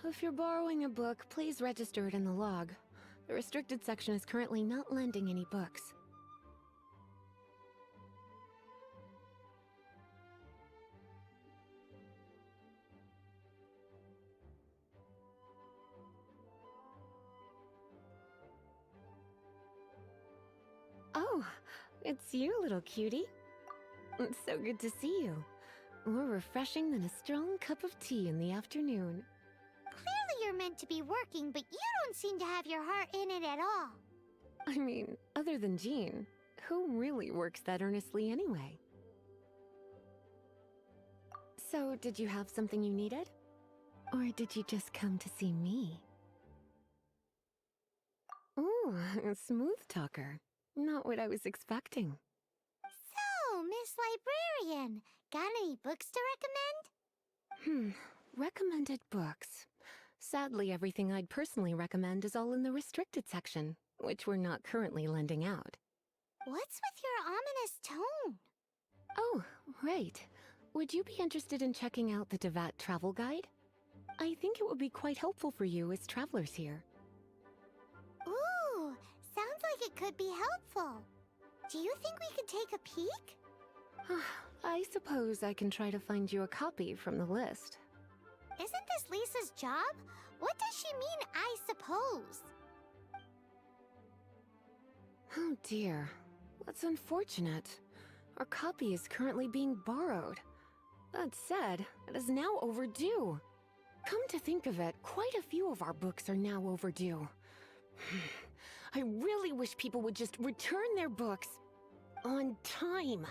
if you're borrowing a book, please register it in the log. The restricted section is currently not lending any books. Oh, it's you, little cutie. It's so good to see you. More refreshing than a strong cup of tea in the afternoon. Clearly you're meant to be working, but you don't seem to have your heart in it at all. I mean, other than Jean, who really works that earnestly anyway? So, did you have something you needed? Or did you just come to see me? Ooh, a smooth talker. Not what I was expecting. So, Miss Librarian, got any books to recommend? Recommended books. Sadly, everything I'd personally recommend is all in the restricted section, which we're not currently lending out. What's with your ominous tone? Oh, right. Would you be interested in checking out the Devat travel guide? I think it would be quite helpful for you as travelers here. Ooh, sounds like it could be helpful. Do you think we could take a peek? I suppose I can try to find you a copy from the list. Isn't this Lisa's job? What does she mean, I suppose? Oh dear, that's unfortunate. Our copy is currently being borrowed. That said, it is now overdue. Come to think of it, quite a few of our books are now overdue. I really wish people would just return their books on time.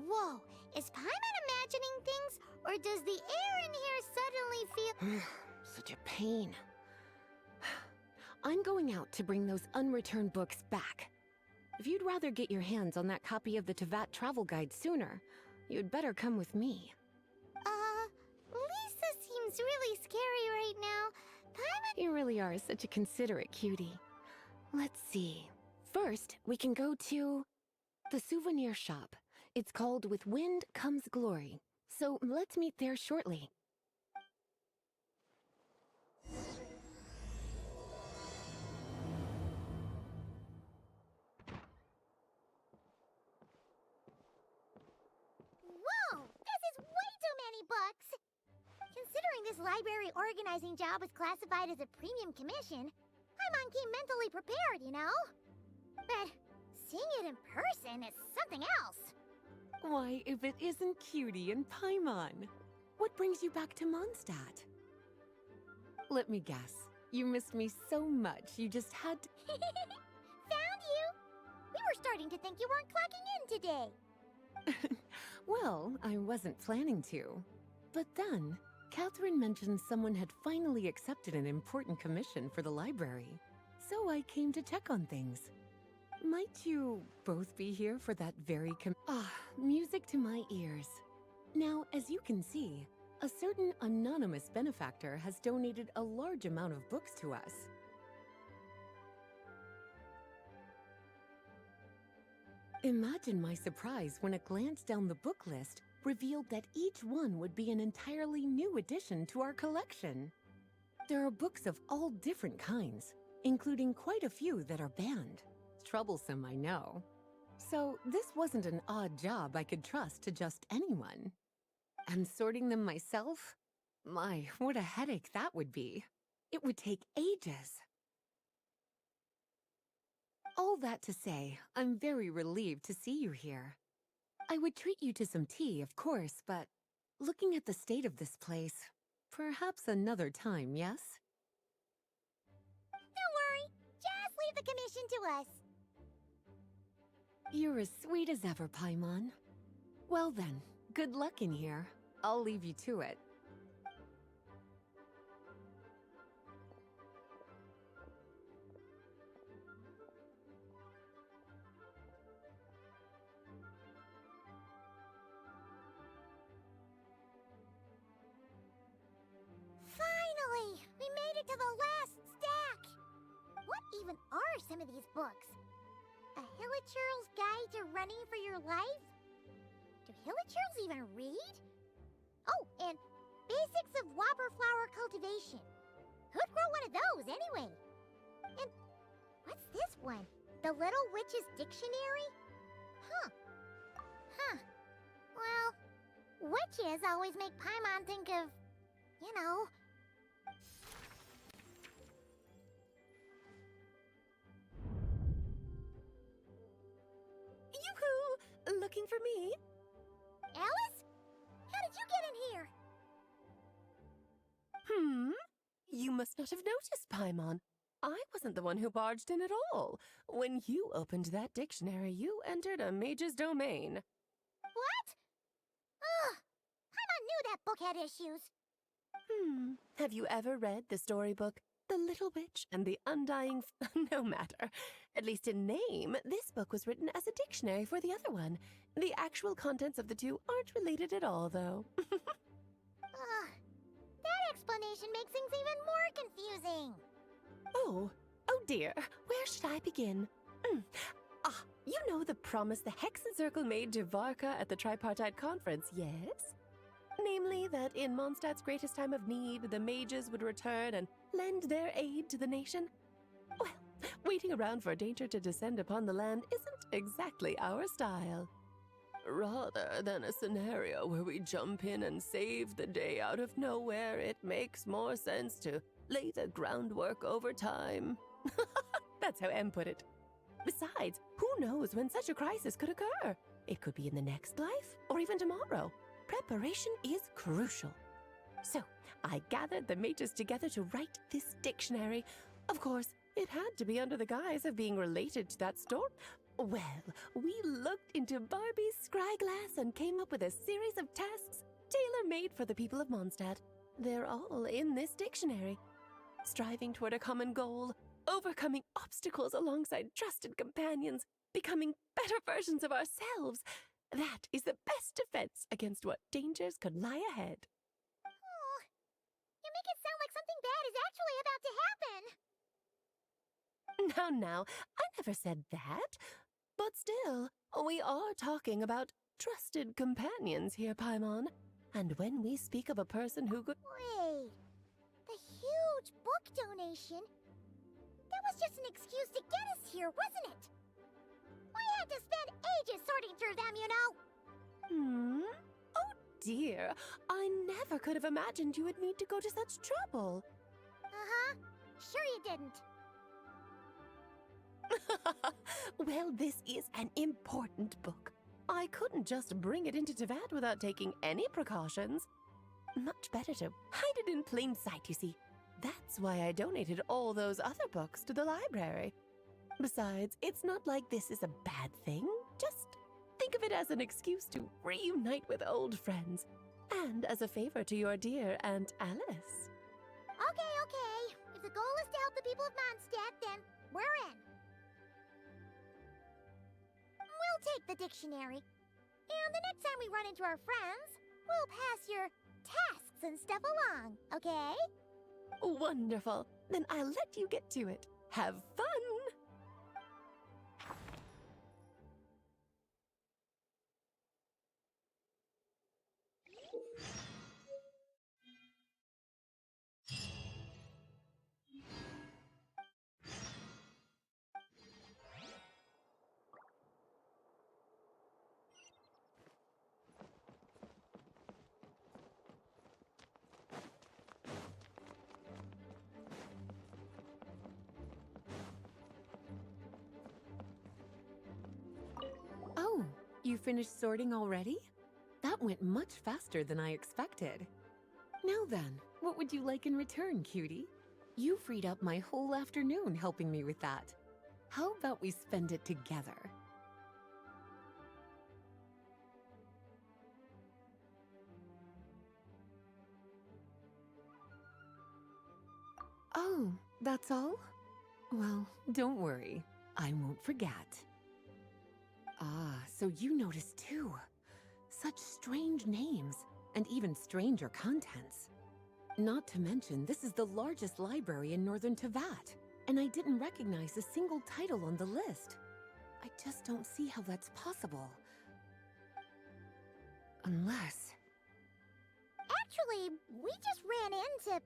Whoa, is Paimon imagining things, or does the air in here suddenly feel... Such a pain. I'm going out to bring those unreturned books back. If you'd rather get your hands on that copy of the Tevat travel guide sooner, you'd better come with me. Lisa seems really scary right now. Paimon... You really are such a considerate cutie. Let's see. First, we can go to the souvenir shop. It's called With Wind Comes Glory. So let's meet there shortly. Whoa! This is way too many books! Considering this library organizing job was classified as a premium commission, Paimon came mentally prepared, you know? But seeing it in person is something else. Why, if it isn't Cutie and Paimon? What brings you back to Mondstadt? Let me guess. You missed me so much, you just had to... Found you! We were starting to think you weren't clocking in today. Well, I wasn't planning to. But then, Catherine mentioned someone had finally accepted an important commission for the library. So I came to check on things. Might you both be here for that very music to my ears. Now, as you can see, a certain anonymous benefactor has donated a large amount of books to us. Imagine my surprise when a glance down the book list revealed that each one would be an entirely new addition to our collection. There are books of all different kinds, including quite a few that are banned. Troublesome, I know. So this wasn't an odd job I could trust to just anyone. And sorting them myself? My, what a headache that would be. It would take ages. All that to say, I'm very relieved to see you here. I would treat you to some tea, of course, but looking at the state of this place, perhaps another time, yes? Don't worry, just leave the commission to us. You're as sweet as ever, Paimon. Well then, good luck in here. I'll leave you to it. Finally! We made it to the last stack! What even are some of these books? A Hilichurl's Guide to Running for Your Life? Do Hilichurls even read? Oh, and Basics of Whopper Flower Cultivation. Who'd grow one of those, anyway? And what's this one? The Little Witch's Dictionary? Huh. Well, witches always make Paimon think of, you know... Yoo-hoo! Looking for me? Alice? How did you get in here? You must not have noticed, Paimon. I wasn't the one who barged in at all. When you opened that dictionary, you entered a mage's domain. What? Ugh! Paimon knew that book had issues. Have you ever read the storybook, The Little Witch and the Undying No matter. At least in name, this book was written as a dictionary for the other one. The actual contents of the two aren't related at all, though. That explanation makes things even more confusing. Oh dear. Where should I begin? You know the promise the Hexen Circle made to Varka at the Tripartite Conference, yes? Namely, that in Mondstadt's greatest time of need, the mages would return and lend their aid to the nation? Well, waiting around for danger to descend upon the land isn't exactly our style. Rather than a scenario where we jump in and save the day out of nowhere, it makes more sense to lay the groundwork over time. That's how Em put it. Besides, who knows when such a crisis could occur? It could be in the next life, or even tomorrow. Preparation is crucial. So, I gathered the mages together to write this dictionary. Of course, it had to be under the guise of being related to that store. Well, we looked into Barbie's scryglass and came up with a series of tasks tailor-made for the people of Mondstadt. They're all in this dictionary. Striving toward a common goal, overcoming obstacles alongside trusted companions, becoming better versions of ourselves. That is the best defense against what dangers could lie ahead. Oh, you make it sound like something bad is actually about to happen. Now, I never said that. But still, we are talking about trusted companions here, Paimon. And when we speak of a person who could... Wait, the huge book donation? That was just an excuse to get us here, wasn't it? We had to spend ages sorting through them, you know. Oh dear, I never could have imagined you would need to go to such trouble. Sure you didn't. Well, this is an important book. I couldn't just bring it into Teyvat without taking any precautions. Much better to hide it in plain sight, you see. That's why I donated all those other books to the library. Besides, it's not like this is a bad thing. Just think of it as an excuse to reunite with old friends. And as a favor to your dear Aunt Alice. Okay. If the goal is to help the people of Mondstadt, then we're in. We'll take the dictionary. And the next time we run into our friends, we'll pass your tasks and stuff along, okay? Wonderful. Then I'll let you get to it. Have fun! Oh, you finished sorting already? That went much faster than I expected. Now then, what would you like in return, cutie? You freed up my whole afternoon helping me with that. How about we spend it together? Oh, that's all? Well, don't worry. I won't forget. Ah, so you noticed too. Such strange names, and even stranger contents. Not to mention, this is the largest library in northern Teyvat, and I didn't recognize a single title on the list. I just don't see how that's possible. Unless... Actually, we just ran into...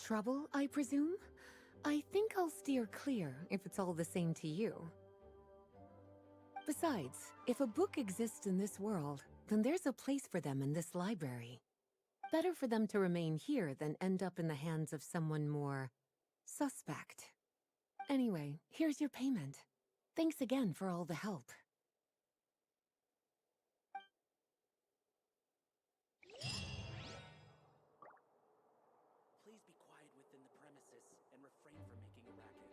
Trouble, I presume? I think I'll steer clear if it's all the same to you. Besides, if a book exists in this world, then there's a place for them in this library. Better for them to remain here than end up in the hands of someone more suspect. Anyway, here's your payment. Thanks again for all the help. Please be quiet within the premises and refrain from making a racket.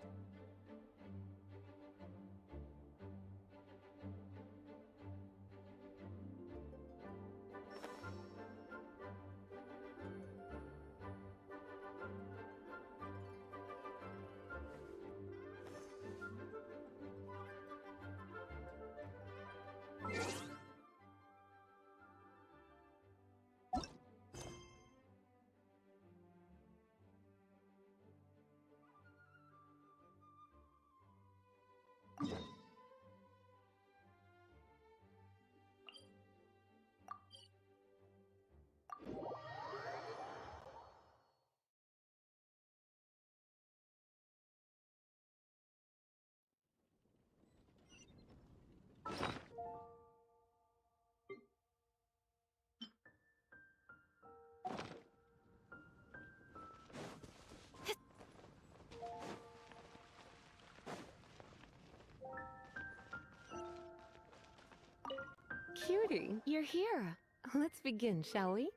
Cutie, you're here. Let's begin, shall we?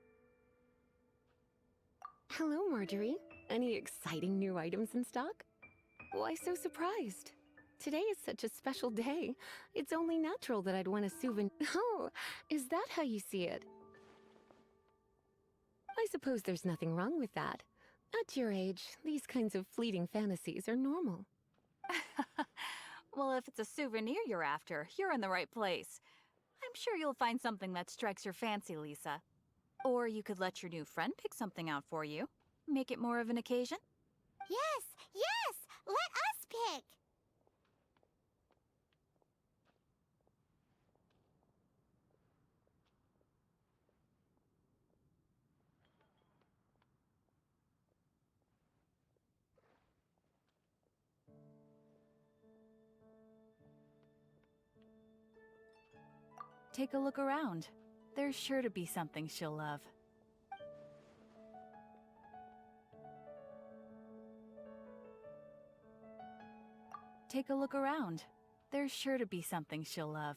Hello, Marjorie. Any exciting new items in stock? Why so surprised? Today is such a special day. It's only natural that I'd want a souvenir. Oh, is that how you see it? I suppose there's nothing wrong with that. At your age, these kinds of fleeting fantasies are normal. Well, if it's a souvenir you're after, you're in the right place. I'm sure you'll find something that strikes your fancy, Lisa. Or you could let your new friend pick something out for you. Make it more of an occasion. Yes, yes! Let us pick! Take a look around. There's sure to be something she'll love. Take a look around. There's sure to be something she'll love.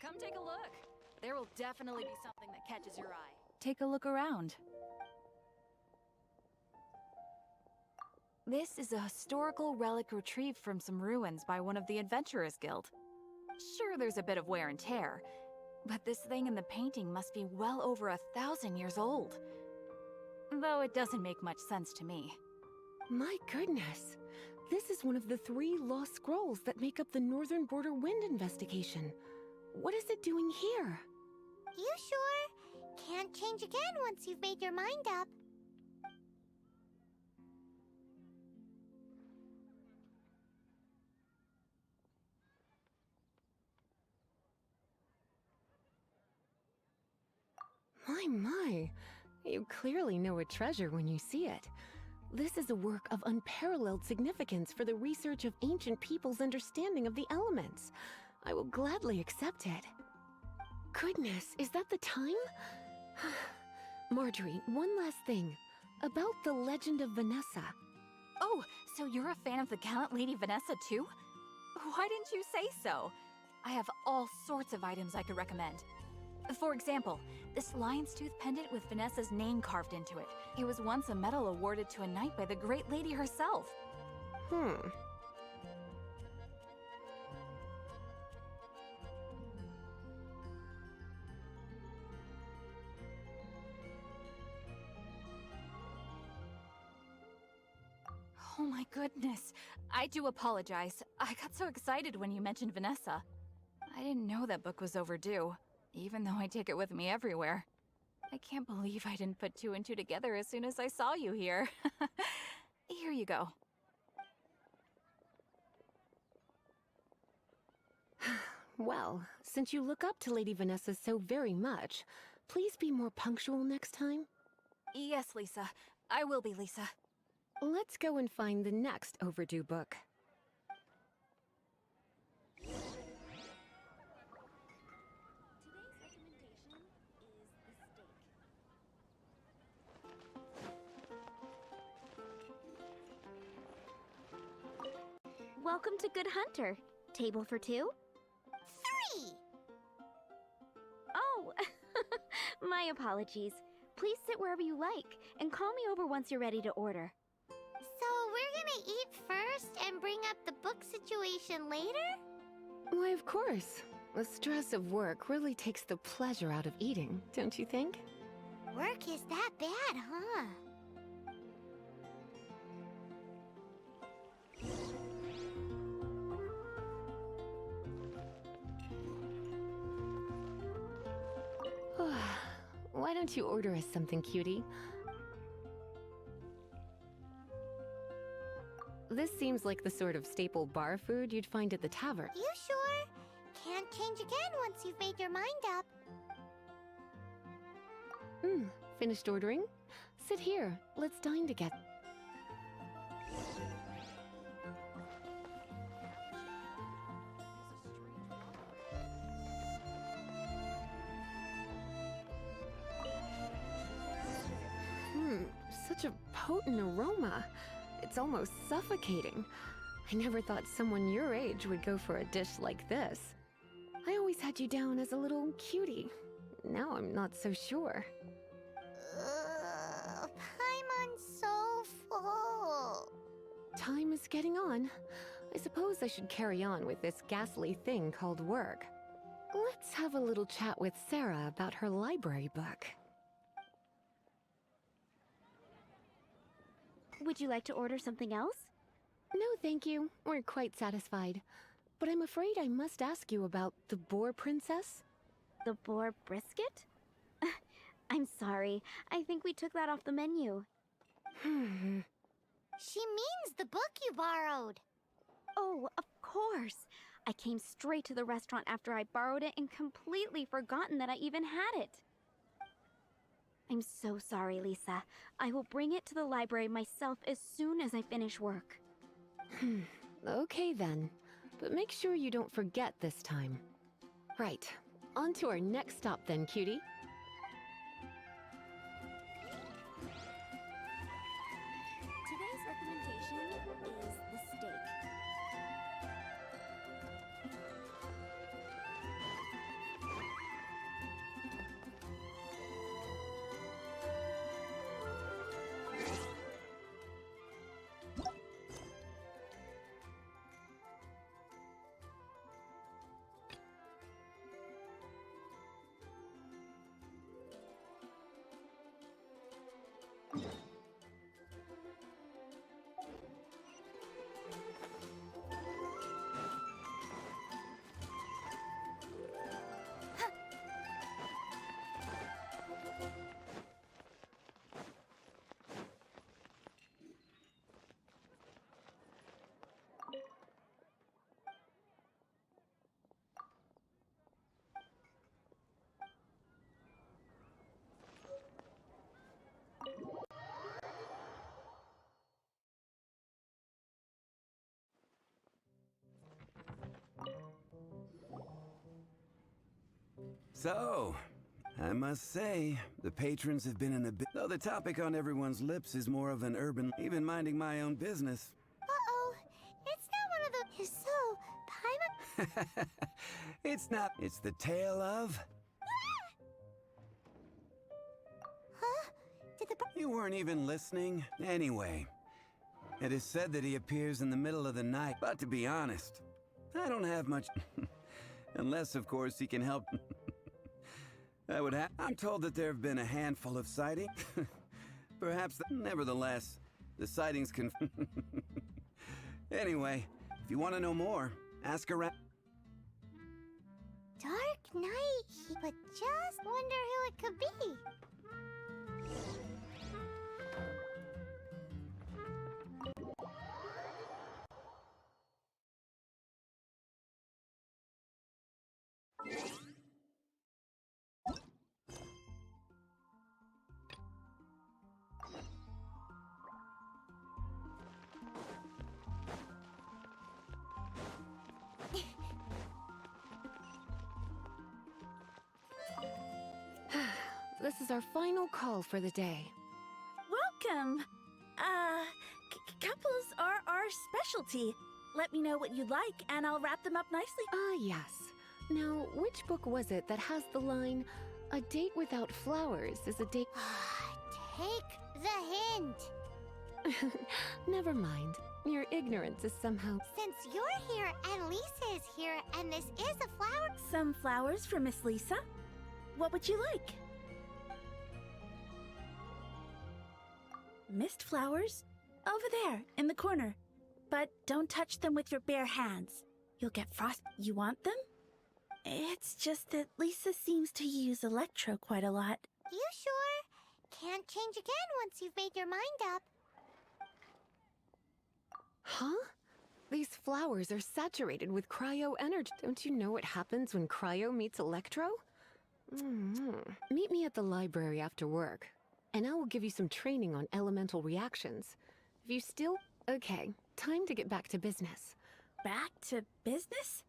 Come take a look. There will definitely be something that catches your eye. Take a look around. This is a historical relic retrieved from some ruins by one of the Adventurers Guild. Sure, there's a bit of wear and tear, but this thing in the painting must be well over 1,000 years old. Though it doesn't make much sense to me. My goodness. This is one of the 3 lost scrolls that make up the Northern Border Wind investigation. What is it doing here? You sure? Can't change again once you've made your mind up. My. You clearly know a treasure when you see it. This is a work of unparalleled significance for the research of ancient people's understanding of the elements. I will gladly accept it. Goodness, is that the time? Marjorie, one last thing. About the legend of Vanessa. Oh, so you're a fan of the gallant Lady Vanessa too? Why didn't you say so? I have all sorts of items I could recommend. For example, this lion's tooth pendant with Vanessa's name carved into it. It was once a medal awarded to a knight by the great lady herself. Oh my goodness. I do apologize. I got so excited when you mentioned Vanessa. I didn't know that book was overdue, even though I take it with me everywhere. I can't believe I didn't put two and two together as soon as I saw you here. Here you go. Well, since you look up to Lady Vanessa so very much, please be more punctual next time. Yes, Lisa. I will be, Lisa. Let's go and find the next overdue book. Welcome to Good Hunter. Table for two? 3! Oh, my apologies. Please sit wherever you like, and call me over once you're ready to order. So we're gonna eat first and bring up the book situation later? Why, of course. The stress of work really takes the pleasure out of eating, don't you think? Work is that bad, huh? Why don't you order us something, cutie? This seems like the sort of staple bar food you'd find at the tavern. You sure? Can't change again once you've made your mind up. Finished ordering? Sit here. Let's dine together. Such a potent aroma. It's almost suffocating. I never thought someone your age would go for a dish like this. I always had you down as a little cutie. Now I'm not so sure. Paimon's so full. Time is getting on. I suppose I should carry on with this ghastly thing called work. Let's have a little chat with Sarah about her library book. Would you like to order something else? No, thank you. We're quite satisfied. But I'm afraid I must ask you about the Boar Princess. The boar brisket? I'm sorry. I think we took that off the menu. She means the book you borrowed. Oh, of course. I came straight to the restaurant after I borrowed it and completely forgotten that I even had it. I'm so sorry, Lisa. I will bring it to the library myself as soon as I finish work. Okay then. But make sure you don't forget this time. Right. On to our next stop then, cutie. Today's recommendation is the steak. So, I must say, the patrons have been in a bit. Though the topic on everyone's lips is more of an urban, even minding my own business. Uh-oh. It's not one of the... So, Paimon... It's not. It's the tale of. Huh? Did the... You weren't even listening. Anyway, it is said that he appears in the middle of the night. But to be honest, I don't have much. Unless, of course, he can help. I'm told that there have been a handful of sightings. Perhaps, nevertheless, the sightings can... Anyway, if you want to know more, ask around. Dark night, but just wonder who it could be. This is our final call for the day. Welcome. Couples are our specialty. Let me know what you'd like, and I'll wrap them up nicely. Ah, yes. Now, which book was it that has the line, "A date without flowers is a date..." Take the hint. Never mind. Your ignorance is somehow... Since you're here and Lisa is here and this is a flower... Some flowers for Miss Lisa. What would you like? Mist flowers? Over there, in the corner. But don't touch them with your bare hands. You'll get frost. You want them? It's just that Lisa seems to use electro quite a lot. You sure? Can't change again once you've made your mind up. Huh? These flowers are saturated with cryo energy. Don't you know what happens when cryo meets electro? Meet me at the library after work, and I will give you some training on elemental reactions. If you still... Okay, time to get back to business. Back to business?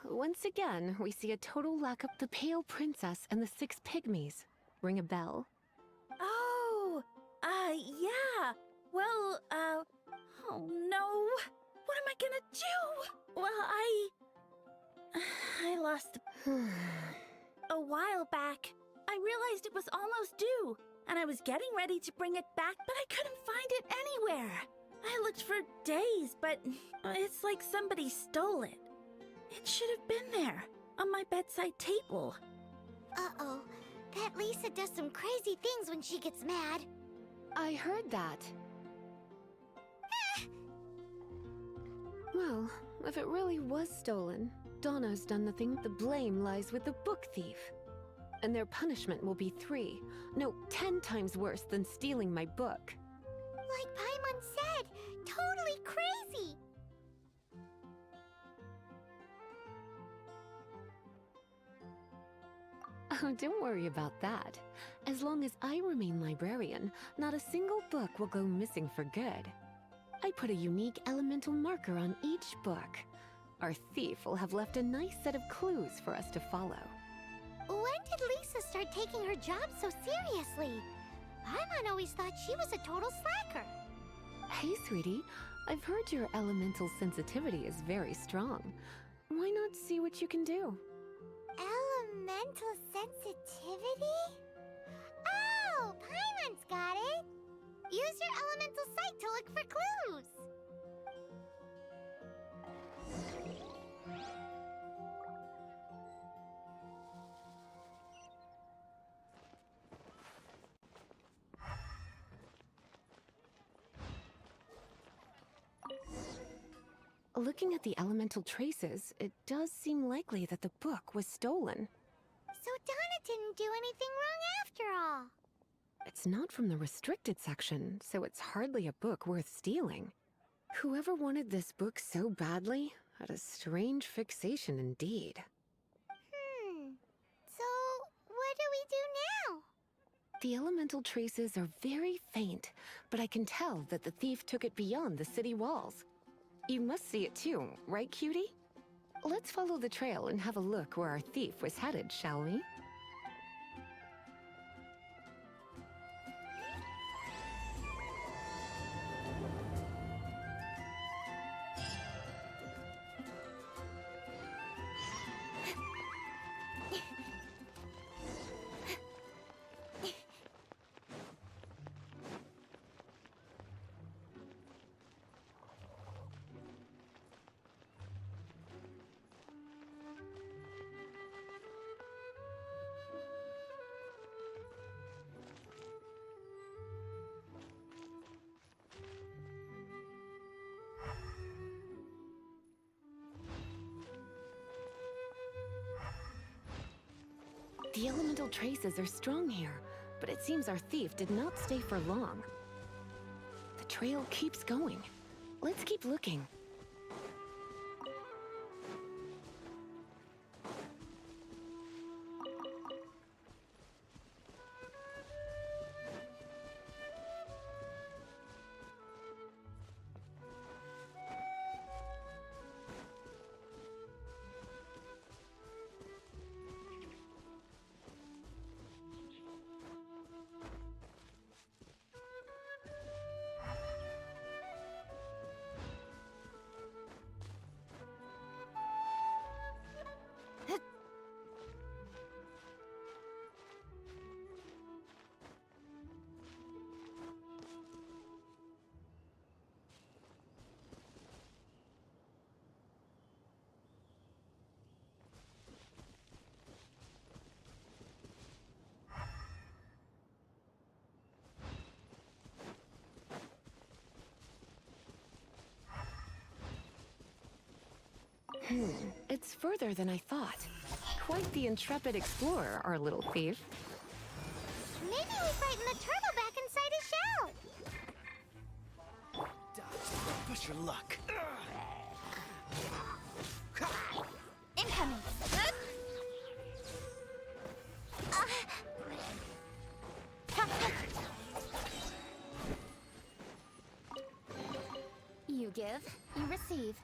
Once again, we see a total lack of the Pale Princess and the 6 Pygmies. Ring a bell? Oh, yeah. Well, oh no. What am I gonna do? Well, I lost a while back. I realized it was almost due, and I was getting ready to bring it back, but I couldn't find it anywhere. I looked for days, but it's like somebody stole it. It should have been there, on my bedside table. Uh-oh. That Lisa does some crazy things when she gets mad. I heard that. Well, if it really was stolen, Donna's done the thing. The blame lies with the book thief. And their punishment will be 10 times worse than stealing my book. Like Paimon said, totally crazy. Oh, don't worry about that. As long as I remain librarian, not a single book will go missing for good. I put a unique elemental marker on each book. Our thief will have left a nice set of clues for us to follow. When did Lisa start taking her job so seriously? Paimon always thought she was a total slacker. Hey, sweetie. I've heard your elemental sensitivity is very strong. Why not see what you can do? Elemental sensitivity? Oh, Paimon's got it! Use your elemental sight to look for clues! Looking at the elemental traces, it does seem likely that the book was stolen. So Donna didn't do anything wrong after all. It's not from the restricted section, so it's hardly a book worth stealing. Whoever wanted this book so badly had a strange fixation indeed. So what do we do now? The elemental traces are very faint, but I can tell that the thief took it beyond the city walls. You must see it too, right, cutie? Let's follow the trail and have a look where our thief was headed, shall we? The elemental traces are strong here, but it seems our thief did not stay for long. The trail keeps going. Let's keep looking. It's further than I thought. Quite the intrepid explorer, our little thief. Maybe we frighten the turtle back inside his shell. Dodge. Push your luck. Incoming! You give, you receive.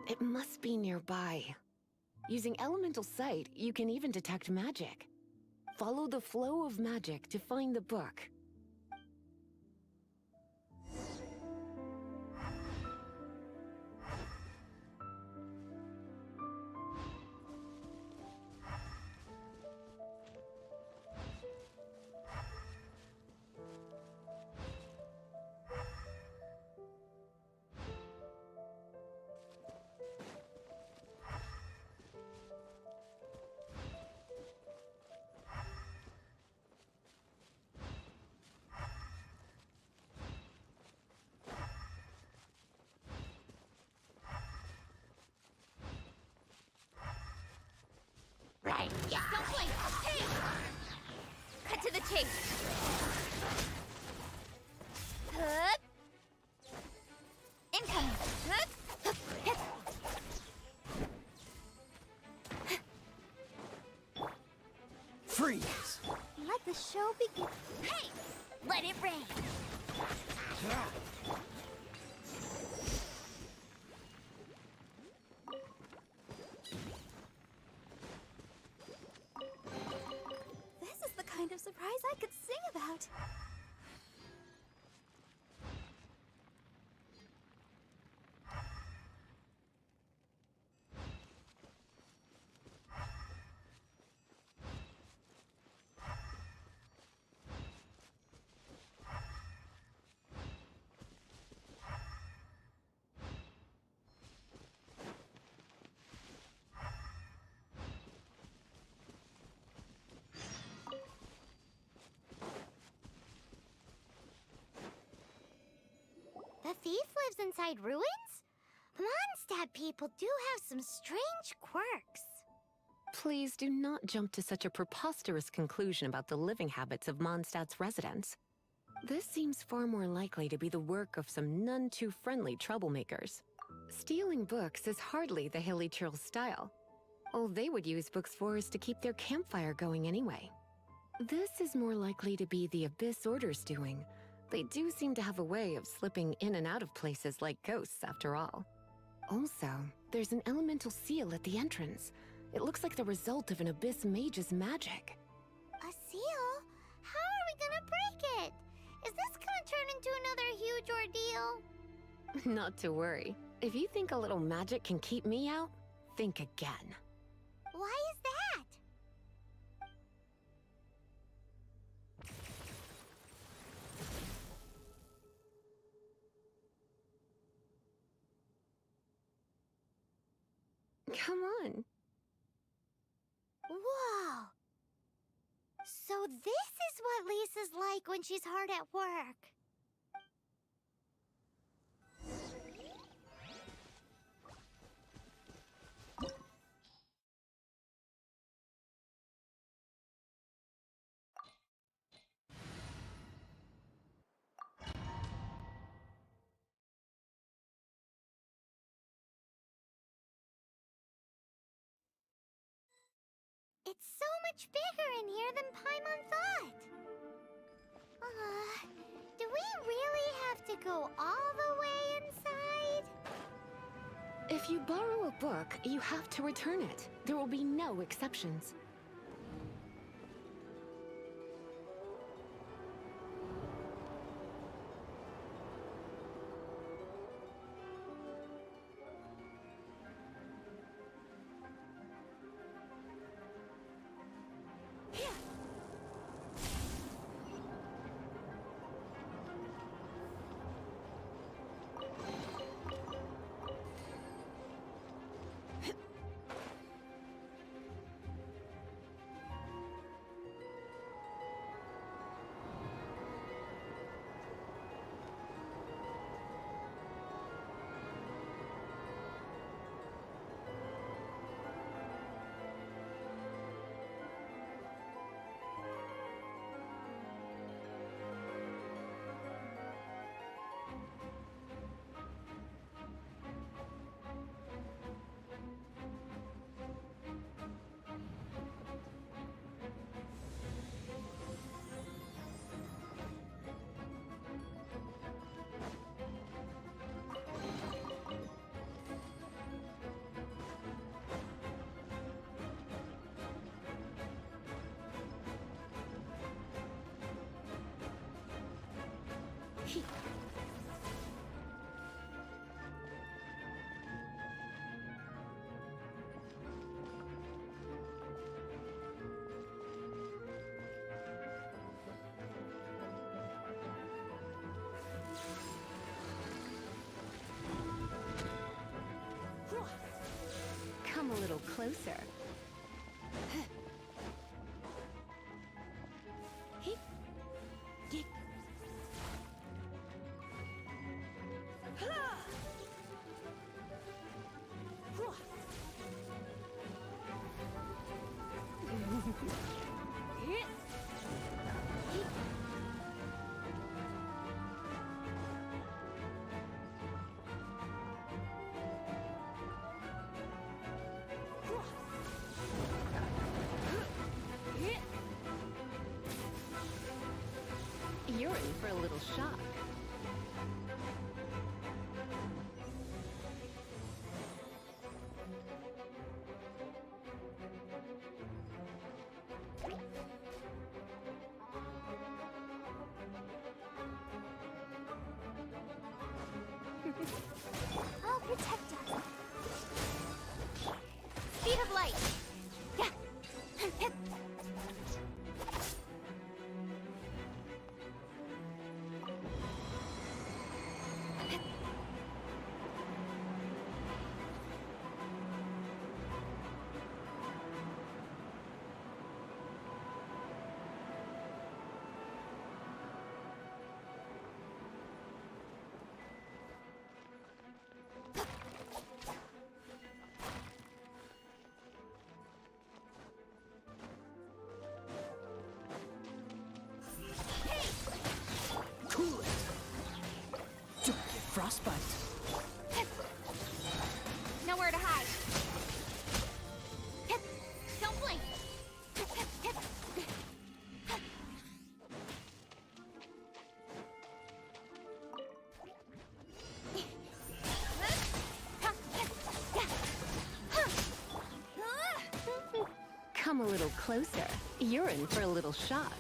It must be nearby. Using elemental sight, you can even detect magic. Follow the flow of magic to find the book. Right, yeah. Don't blink! Hey! Cut to the chase! Hup! Incoming! Hup! Hup! Hup! Freeze! Let the show begin. Hey! Let it rain! This is the kind of surprise I could sing about. The thief lives inside ruins? Mondstadt people do have some strange quirks. Please do not jump to such a preposterous conclusion about the living habits of Mondstadt's residents. This seems far more likely to be the work of some none too friendly troublemakers. Stealing books is hardly the Hilly Churl's style. All they would use books for is to keep their campfire going anyway. This is more likely to be the Abyss Order's doing. They do seem to have a way of slipping in and out of places like ghosts, after all. Also, there's an elemental seal at the entrance. It looks like the result of an Abyss mage's magic. A seal? How are we gonna break it? Is this gonna turn into another huge ordeal? Not to worry. If you think a little magic can keep me out, think again. Why is that? Come on. Whoa! So this is what Lisa's like when she's hard at work. It's so much bigger in here than Paimon thought. Do we really have to go all the way inside? If you borrow a book, you have to return it. There will be no exceptions. closer. You're in for a little shock. I'll protect us. Speed of light. Yeah. Cool it! Don't get frostbite. Nowhere to hide. Don't blink. Come a little closer. You're in for a little shock.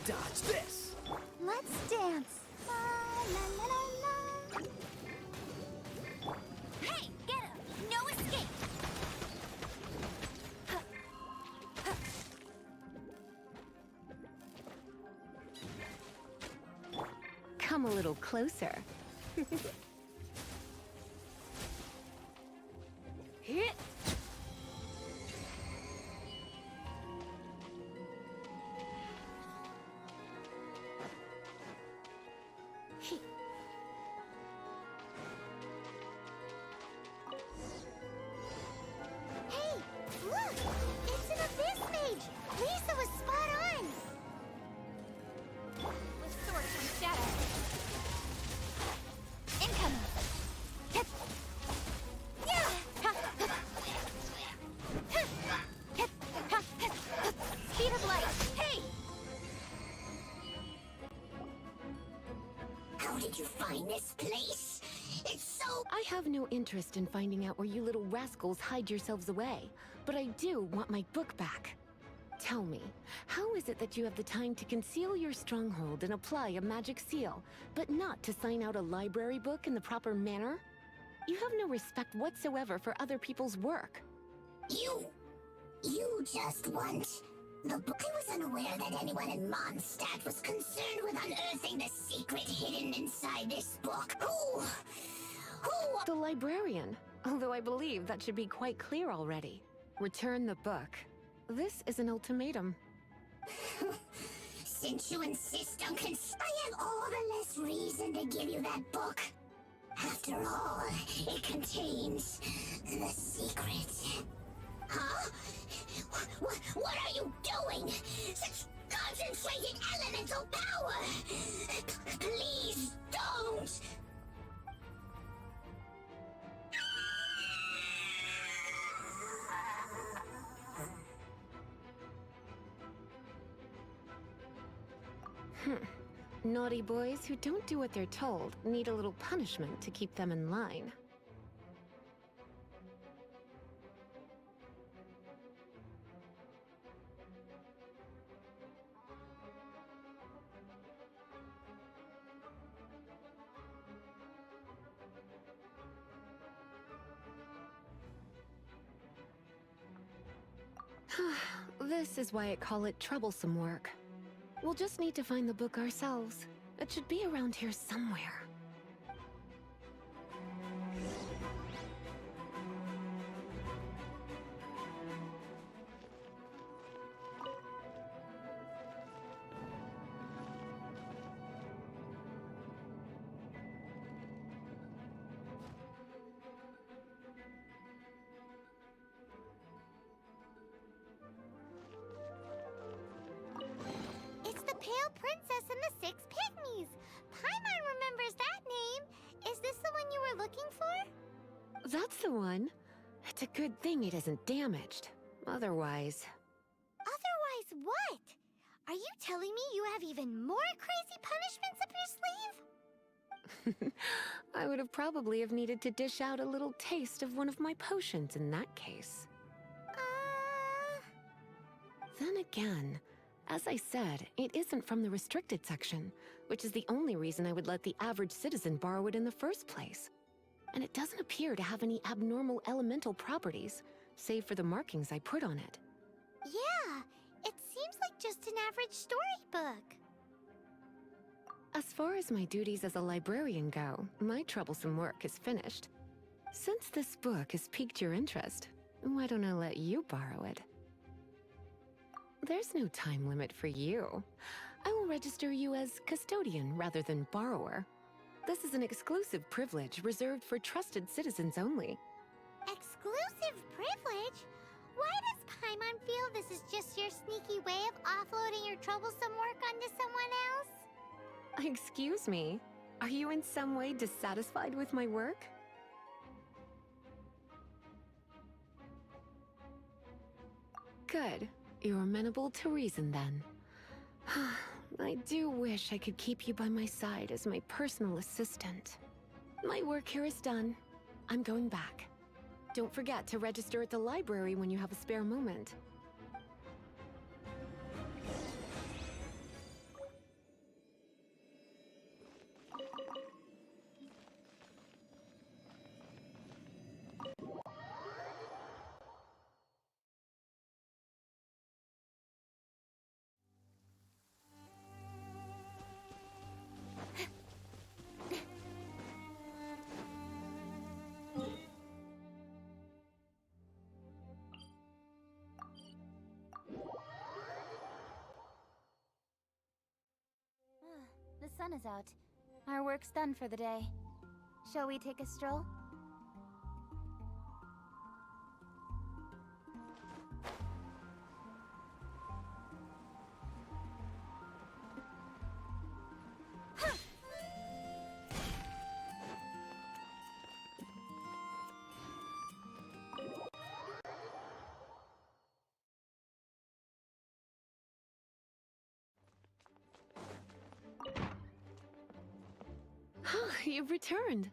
Dodge this! Let's dance. La, la, la, la, la. Hey, get him! No escape! Come a little closer. Hit! Hey, look! It's an abyss mage! Lisa was spot on! With swords from shadow. Incoming. Hit! Yeah! Speed of light! Hey! How did you find this place? It's so... I have no interest in finding out where you little rascals hide yourselves away, but I do want my book back. Tell me, how is it that you have the time to conceal your stronghold and apply a magic seal, but not to sign out a library book in the proper manner? You have no respect whatsoever for other people's work. You just want... The book. I was unaware that anyone in Mondstadt was concerned with unearthing the secret hidden inside this book. Who? The librarian, although I believe that should be quite clear already. Return the book. This is an ultimatum. Since you insist on I have all the less reason to give you that book. After all, it contains the secret. Huh? What are you doing? Such concentrated elemental power! Please don't! Naughty boys who don't do what they're told need a little punishment to keep them in line. This is why I call it troublesome work. We'll just need to find the book ourselves. It should be around here somewhere. looking for? That's the one. It's a good thing it isn't damaged. Otherwise... Otherwise what? Are you telling me you have even more crazy punishments up your sleeve? I would have probably have needed to dish out a little taste of one of my potions in that case. Then again, as I said, it isn't from the restricted section, which is the only reason I would let the average citizen borrow it in the first place. And it doesn't appear to have any abnormal elemental properties, save for the markings I put on it. Yeah, it seems like just an average storybook. As far as my duties as a librarian go, my troublesome work is finished. Since this book has piqued your interest, why don't I let you borrow it? There's no time limit for you. I will register you as custodian rather than borrower. This is an exclusive privilege reserved for trusted citizens only. Exclusive privilege? Why does Paimon feel this is just your sneaky way of offloading your troublesome work onto someone else? Excuse me, are you in some way dissatisfied with my work? Good. You're amenable to reason then. I do wish I could keep you by my side as my personal assistant. My work here is done. I'm going back. Don't forget to register at the library when you have a spare moment. The sun is out. Our work's done for the day. Shall we take a stroll? You've returned.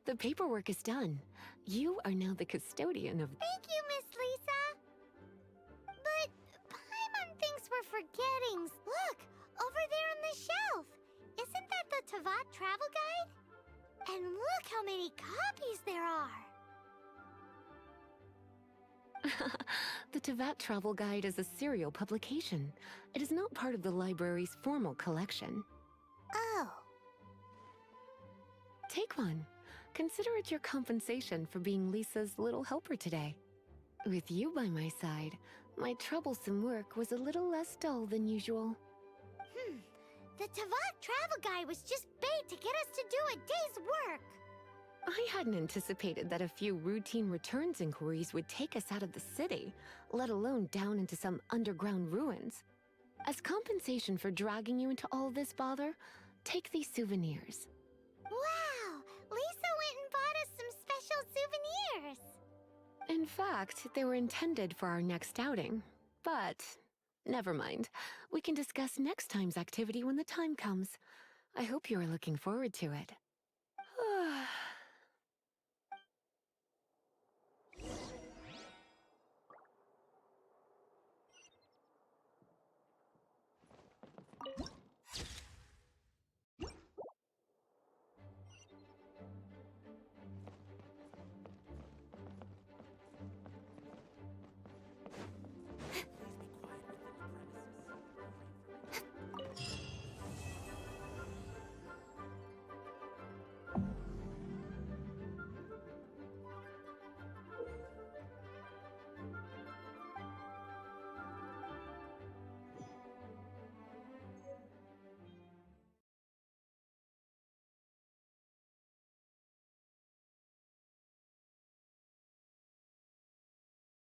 The paperwork is done. You are now the custodian of... Thank you, Miss Lisa. But Paimon thinks we're forgetting. Look, over there on the shelf. Isn't that the Teyvat travel guide? And look how many copies there are. The Teyvat Travel Guide is a serial publication. It is not part of the library's formal collection. Oh. Take one. Consider it your compensation for being Lisa's little helper today. With you by my side, my troublesome work was a little less dull than usual. The Teyvat travel guide was just bait to get us to do a day's work. I hadn't anticipated that a few routine returns inquiries would take us out of the city, let alone down into some underground ruins. As compensation for dragging you into all this bother, take these souvenirs. Wow! Lisa went and bought us some special souvenirs! In fact, they were intended for our next outing. But, never mind. We can discuss next time's activity when the time comes. I hope you are looking forward to it.